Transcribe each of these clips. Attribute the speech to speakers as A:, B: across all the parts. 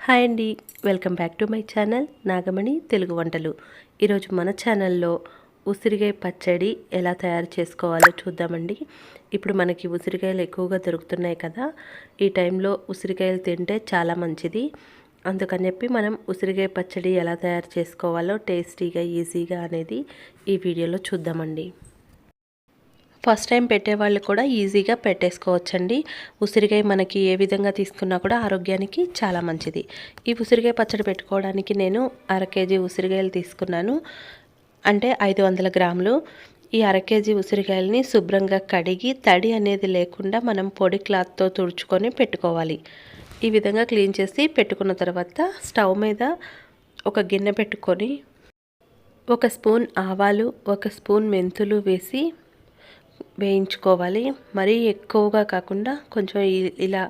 A: Hi అండి, welcome back to my channel Nagamani Telugu వంటలు. ఈరోజు మన ఛానల్లో ఉసిరికాయ పచ్చడి ఎలా తయారు చేసుకోవాలో చూద్దామండి. ఇప్పుడు మనకి ఉసిరికాయలు ఎక్కువగా దొరుకుతున్నాయి కదా, ఈ టైంలో ఉసిరికాయలు తింటే చాలా మంచిది. అందుకని చెప్పి మనం ఉసిరికాయ పచ్చడి ఎలా తయారు చేసుకోవాలో టేస్టీగా ఈజీగా అనేది ఈ వీడియోలో చూద్దామండి. ఫస్ట్ టైం పెట్టేవాళ్ళు కూడా ఈజీగా పెట్టేసుకోవచ్చండి. ఉసిరికాయ మనకి ఏ విధంగా తీసుకున్నా కూడా ఆరోగ్యానికి చాలా మంచిది. ఈ ఉసిరికాయ పచ్చడి పెట్టుకోవడానికి నేను 1/2 కేజీ ఉసిరికాయలు తీసుకున్నాను, అంటే 500 గ్రాములు. ఈ 1/2 కేజీ ఉసిరికాయలని శుభ్రంగా కడిగి తడి అనేది లేకుండా మనం పొడి క్లాత్తో తుడుచుకొని పెట్టుకోవాలి. ఈ విధంగా క్లీన్ చేసి పెట్టుకున్న తర్వాత స్టవ్ మీద ఒక గిన్నె పెట్టుకొని 1 స్పూన్ ఆవాలు, 1 స్పూన్ మెంతులు వేసి వేయించుకోవాలి. మరీ ఎక్కువగా కాకుండా కొంచెం ఇలా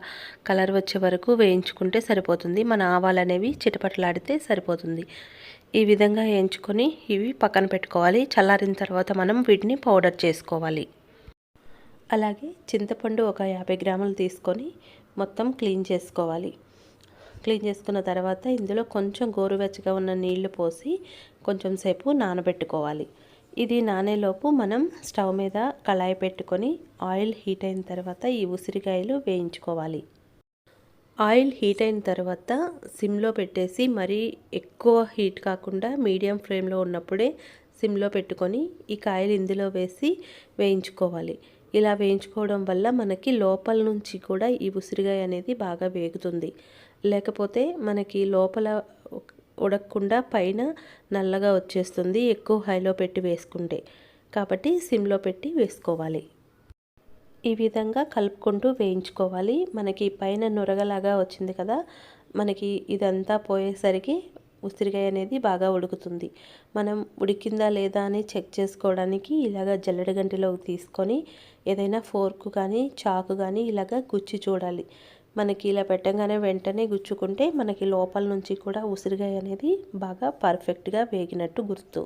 A: కలర్ వచ్చే వరకు వేయించుకుంటే సరిపోతుంది. మన ఆవాలు అనేవి చిటపటలాడితే సరిపోతుంది. ఈ విధంగా వేయించుకొని ఇవి పక్కన పెట్టుకోవాలి. చల్లారిన తర్వాత మనం వీటిని పౌడర్ చేసుకోవాలి. అలాగే చింతపండు ఒక 50 గ్రాములు తీసుకొని మొత్తం క్లీన్ చేసుకోవాలి. క్లీన్ చేసుకున్న తర్వాత ఇందులో కొంచెం గోరువెచ్చగా ఉన్న నీళ్లు పోసి కొంచెం సేపు నానబెట్టుకోవాలి. ఇది నానేలోపు మనం స్టవ్ మీద కళాయి పెట్టుకొని ఆయిల్ హీట్ అయిన తర్వాత ఈ ఉసిరికాయలు వేయించుకోవాలి. ఆయిల్ హీట్ అయిన తర్వాత సిమ్లో పెట్టేసి మరీ ఎక్కువ హీట్ కాకుండా మీడియం ఫ్లేమ్లో ఉన్నప్పుడే సిమ్లో పెట్టుకొని ఈ కాయలు ఇందులో వేసి వేయించుకోవాలి. ఇలా వేయించుకోవడం వల్ల మనకి లోపల నుంచి కూడా ఈ ఉసిరికాయ అనేది బాగా వేగుతుంది. లేకపోతే మనకి లోపల ఉడకకుండా పైన నల్లగా వచ్చేస్తుంది ఎక్కువ హైలో పెట్టి వేసుకుంటే. కాబట్టి సిమ్లో పెట్టి వేసుకోవాలి. ఈ విధంగా కలుపుకుంటూ వేయించుకోవాలి. మనకి పైన నురగలాగా వచ్చింది కదా, మనకి ఇదంతా పోయేసరికి ఉసిరికాయ అనేది బాగా ఉడుకుతుంది. మనం ఉడికిందా లేదా అని చెక్ చేసుకోవడానికి ఇలాగ జల్లెడ గంటిలోకి తీసుకొని ఏదైనా ఫోర్క్ కానీ చాకు కానీ ఇలాగ గుచ్చి చూడాలి. మనకి ఇలా పెట్టగానే వెంటనే గుచ్చుకుంటే మనకి లోపల నుంచి కూడా ఉసిరికాయ అనేది బాగా పర్ఫెక్ట్గా వేగినట్టు గుర్తు.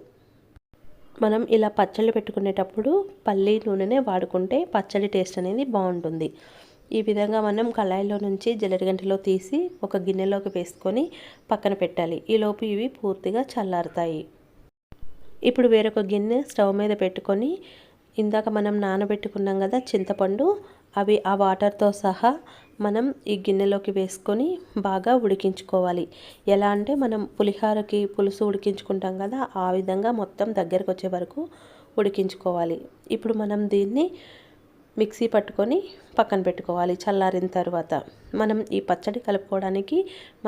A: మనం ఇలా పచ్చళ్ళు పెట్టుకునేటప్పుడు పల్లి నూనెనే వాడుకుంటే పచ్చడి టేస్ట్ అనేది బాగుంటుంది. ఈ విధంగా మనం కళాయిలో నుంచి జల్లెడగంటిలో తీసి ఒక గిన్నెలోకి వేసుకొని పక్కన పెట్టాలి. ఈలోపు ఇవి పూర్తిగా చల్లారుతాయి. ఇప్పుడు వేరొక గిన్నె స్టవ్ మీద పెట్టుకొని ఇందాక మనం నానబెట్టుకున్నాం కదా చింతపండు, అవి ఆ వాటర్తో సహా మనం ఈ గిన్నెలోకి వేసుకొని బాగా ఉడికించుకోవాలి. ఎలా అంటే మనం పులిహోరకి పులుసు ఉడికించుకుంటాం కదా, ఆ విధంగా మొత్తం దగ్గరకు వచ్చే వరకు ఉడికించుకోవాలి. ఇప్పుడు మనం దీన్ని మిక్సీ పట్టుకొని పక్కన పెట్టుకోవాలి. చల్లారిన తర్వాత మనం ఈ పచ్చడి కలుపుకోవడానికి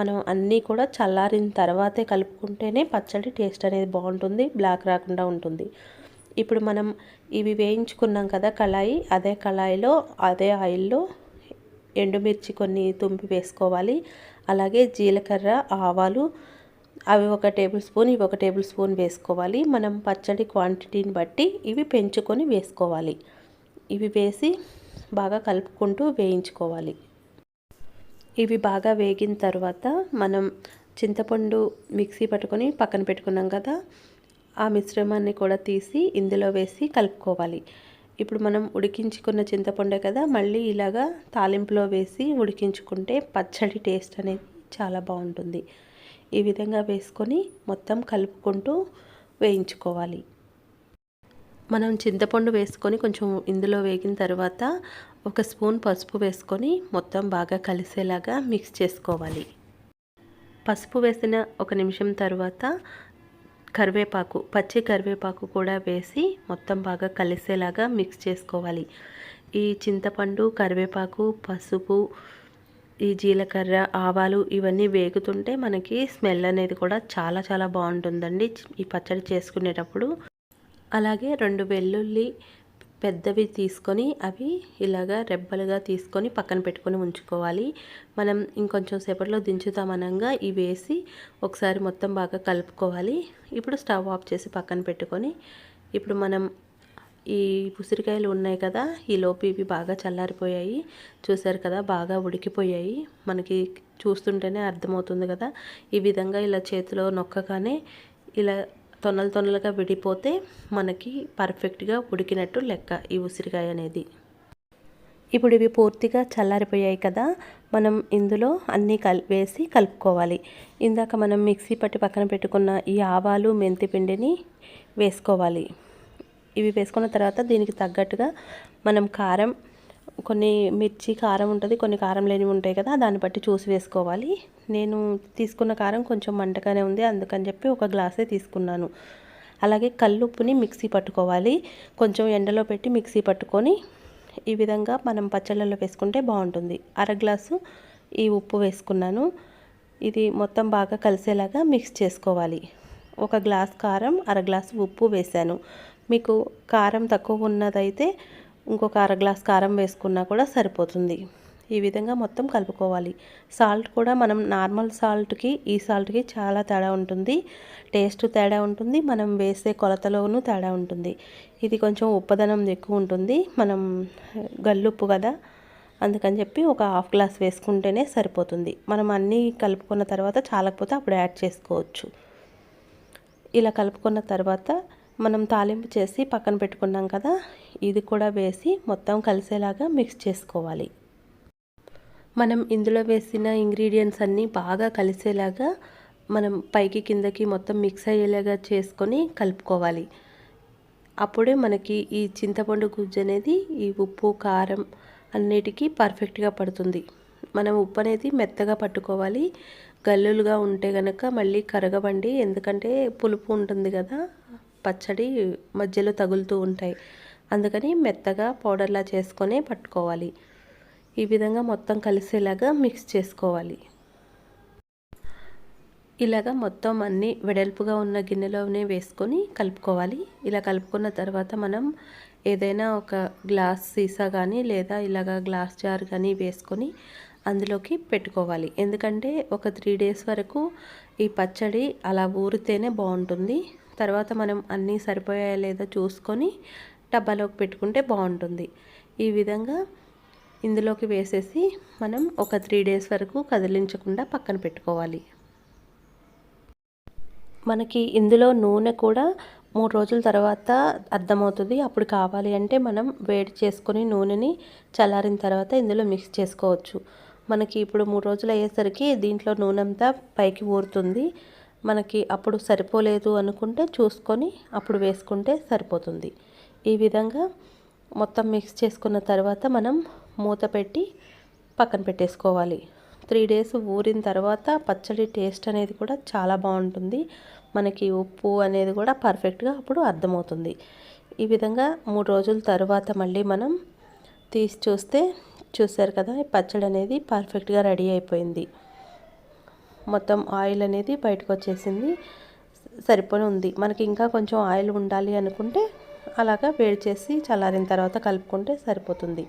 A: మనం అన్నీ కూడా చల్లారిన తర్వాతే కలుపుకుంటేనే పచ్చడి టేస్ట్ అనేది బాగుంటుంది, బ్లాక్ రాకుండా ఉంటుంది. ఇప్పుడు మనం ఇవి వేయించుకున్నాం కదా కళాయి, అదే కళాయిలో అదే ఆయిల్లో ఎండుమిర్చి కొన్ని తుంపి వేసుకోవాలి. అలాగే జీలకర్ర, ఆవాలు అవి 1 టేబుల్ స్పూన్, ఇవి 1 టేబుల్ స్పూన్ వేసుకోవాలి. మనం పచ్చడి క్వాంటిటీని బట్టి ఇవి పెంచుకొని వేసుకోవాలి. ఇవి వేసి బాగా కలుపుకుంటూ వేయించుకోవాలి. ఇవి బాగా వేగిన తర్వాత మనం చింతపండు మిక్సీ పట్టుకొని పక్కన పెట్టుకున్నాం కదా, ఆ మిశ్రమాన్ని కూడా తీసి ఇందులో వేసి కలుపుకోవాలి. ఇప్పుడు మనం ఉడికించుకున్న చింతపండే కదా, మళ్ళీ ఇలాగా తాలింపులో వేసి ఉడికించుకుంటే పచ్చడి టేస్ట్ అనేది చాలా బాగుంటుంది. ఈ విధంగా వేసుకొని మొత్తం కలుపుకుంటూ వేయించుకోవాలి. మనం చింతపండు వేసుకొని కొంచెం ఇందులో వేగిన తర్వాత 1 స్పూన్ పసుపు వేసుకొని మొత్తం బాగా కలిసేలాగా మిక్స్ చేసుకోవాలి. పసుపు వేసిన 1 నిమిషం తర్వాత కరివేపాకు, పచ్చి కరివేపాకు కూడా వేసి మొత్తం బాగా కలిసేలాగా మిక్స్ చేసుకోవాలి. ఈ చింతపండు, కరివేపాకు, పసుపు, ఈ జీలకర్ర, ఆవాలు ఇవన్నీ వేగుతుంటే మనకి స్మెల్ అనేది కూడా చాలా చాలా బాగుంటుందండి ఈ పచ్చడి చేసుకునేటప్పుడు. అలాగే 2 వెల్లుల్లి పెద్దవి తీసుకొని అవి ఇలాగా రెబ్బలుగా తీసుకొని పక్కన పెట్టుకొని ఉంచుకోవాలి. మనం ఇంకొంచెం సేపట్లో దించుతామనగా ఇవి వేసి ఒకసారి మొత్తం బాగా కలుపుకోవాలి. ఇప్పుడు స్టవ్ ఆఫ్ చేసి పక్కన పెట్టుకొని ఇప్పుడు మనం ఈ ఉసిరికాయలు ఉన్నాయి కదా, ఈలోపు ఇవి బాగా చల్లారిపోయాయి. చూసారు కదా, బాగా ఉడికిపోయాయి. మనకి చూస్తుంటేనే అర్థమవుతుంది కదా. ఈ విధంగా ఇలా చేతిలో నొక్కగానే ఇలా తొనలుగా విడిపోతే మనకి పర్ఫెక్ట్గా ఉడికినట్టు లెక్క ఈ ఉసిరికాయ అనేది. ఇప్పుడు ఇవి పూర్తిగా చల్లారిపోయాయి కదా, మనం ఇందులో అన్నీ వేసి కలుపుకోవాలి. ఇందాక మనం మిక్సీ పట్టి పక్కన పెట్టుకున్న ఈ ఆవాలు మెంతి పిండిని వేసుకోవాలి. ఇవి వేసుకున్న తర్వాత దీనికి తగ్గట్టుగా మనం కారం, కొన్ని మిర్చి కారం ఉంటుంది, కొన్ని కారం లేనివి ఉంటాయి కదా, దాన్ని బట్టి చూసి వేసుకోవాలి. నేను తీసుకున్న కారం కొంచెం మంటగానే ఉంది, అందుకని చెప్పి ఒక గ్లాసే తీసుకున్నాను. అలాగే కల్లుప్పుని మిక్సీ పట్టుకోవాలి. కొంచెం ఎండలో పెట్టి మిక్సీ పట్టుకొని ఈ విధంగా మనం పచ్చళ్ళలో వేసుకుంటే బాగుంటుంది. అర గ్లాసు ఈ ఉప్పు వేసుకున్నాను. ఇది మొత్తం బాగా కలిసేలాగా మిక్స్ చేసుకోవాలి. ఒక గ్లాస్ కారం, అర గ్లాసు ఉప్పు వేసాను. మీకు కారం తక్కువ ఉన్నదైతే ఇంకొక అర గ్లాస్ కారం వేసుకున్నా కూడా సరిపోతుంది. ఈ విధంగా మొత్తం కలుపుకోవాలి. సాల్ట్ కూడా మనం నార్మల్ సాల్ట్కి ఈ సాల్ట్కి చాలా తేడా ఉంటుంది. టేస్ట్ తేడా ఉంటుంది, మనం వేసే కొలతలోనూ తేడా ఉంటుంది. ఇది కొంచెం ఉప్పదనం ఎక్కువ ఉంటుంది, మనం గల్లుప్పు కదా, అందుకని చెప్పి ఒక హాఫ్ గ్లాస్ వేసుకుంటేనే సరిపోతుంది. మనం అన్నీ కలుపుకున్న తర్వాత చాలకపోతే అప్పుడు యాడ్ చేసుకోవచ్చు. ఇలా కలుపుకున్న తర్వాత మనం తాలింపు చేసి పక్కన పెట్టుకున్నాం కదా, ఇది కూడా వేసి మొత్తం కలిసేలాగా మిక్స్ చేసుకోవాలి. మనం ఇందులో వేసిన ఇంగ్రీడియంట్స్ అన్నీ బాగా కలిసేలాగా మనం పైకి కిందకి మొత్తం మిక్స్ అయ్యేలాగా చేసుకొని కలుపుకోవాలి. అప్పుడే మనకి ఈ చింతపండు గుజ్జు అనేది ఈ ఉప్పు కారం అన్నిటికీ పర్ఫెక్ట్గా పడుతుంది. మనం ఉప్పు అనేది మెత్తగా పట్టుకోవాలి. గల్లులుగా ఉంటే కనుక మళ్ళీ కరగవండి, ఎందుకంటే పులుపు ఉంటుంది కదా, పచ్చడి మధ్యలో తగులుతూ ఉంటాయి. అందుకని మెత్తగా పౌడర్లా చేసుకొని పట్టుకోవాలి. ఈ విధంగా మొత్తం కలిసేలాగా మిక్స్ చేసుకోవాలి. ఇలాగా మొత్తం అన్నీ వెడల్పుగా ఉన్న గిన్నెలోనే వేసుకొని కలుపుకోవాలి. ఇలా కలుపుకున్న తర్వాత మనం ఏదైనా ఒక గ్లాస్ సీసా కానీ లేదా ఇలాగా గ్లాస్ జార్ కానీ వేసుకొని అందులోకి పెట్టుకోవాలి. ఎందుకంటే ఒక 3 days వరకు ఈ పచ్చడి అలా ఊరితేనే బాగుంటుంది. తర్వాత మనం అన్నీ సరిపోయాయా లేదా చూసుకొని డబ్బాలోకి పెట్టుకుంటే బాగుంటుంది. ఈ విధంగా ఇందులోకి వేసేసి మనం ఒక 3 days వరకు కదిలించకుండా పక్కన పెట్టుకోవాలి. మనకి ఇందులో నూనె కూడా 3 రోజుల తర్వాత అర్థమవుతుంది. అప్పుడు కావాలి అంటే మనం వేడి చేసుకొని నూనెని చల్లారిన తర్వాత ఇందులో మిక్స్ చేసుకోవచ్చు. మనకి ఇప్పుడు 3 రోజులు అయ్యేసరికి దీంట్లో నూనె అంతా పైకి ఊరుతుంది. మనకి అప్పుడు సరిపోలేదు అనుకుంటే చూసుకొని అప్పుడు వేసుకుంటే సరిపోతుంది. ఈ విధంగా మొత్తం మిక్స్ చేసుకున్న తర్వాత మనం మూత పెట్టి పక్కన పెట్టేసుకోవాలి. 3 days ఊరిన తర్వాత పచ్చడి టేస్ట్ అనేది కూడా చాలా బాగుంటుంది. మనకి ఉప్పు అనేది కూడా పర్ఫెక్ట్గా అప్పుడు అర్థమవుతుంది. ఈ విధంగా 3 రోజుల తర్వాత మళ్ళీ మనం తీసి చూస్తే చూసారు కదా, ఈ పచ్చడి అనేది పర్ఫెక్ట్గా రెడీ అయిపోయింది. మొత్తం ఆయిల్ అనేది బయటకు వచ్చేసింది, సరిపోని ఉంది. మనకి ఇంకా కొంచెం ఆయిల్ ఉండాలి అనుకుంటే అలాగా వేడి చేసి చల్లారిన తర్వాత కలుపుకుంటే సరిపోతుంది.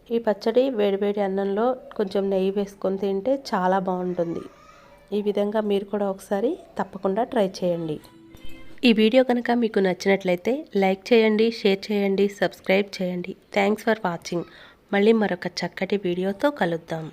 A: ఈ పచ్చడి వేడివేడి అన్నంలో కొంచెం నెయ్యి వేసుకొని తింటే చాలా బాగుంటుంది. ఈ విధంగా మీరు కూడా ఒకసారి తప్పకుండా ట్రై చేయండి. ఈ వీడియో కనుక మీకు నచ్చినట్లయితే లైక్ చేయండి, షేర్ చేయండి, సబ్స్క్రైబ్ చేయండి. Thanks for watching. మళ్ళీ మరొక చక్కటి వీడియోతో కలుద్దాం.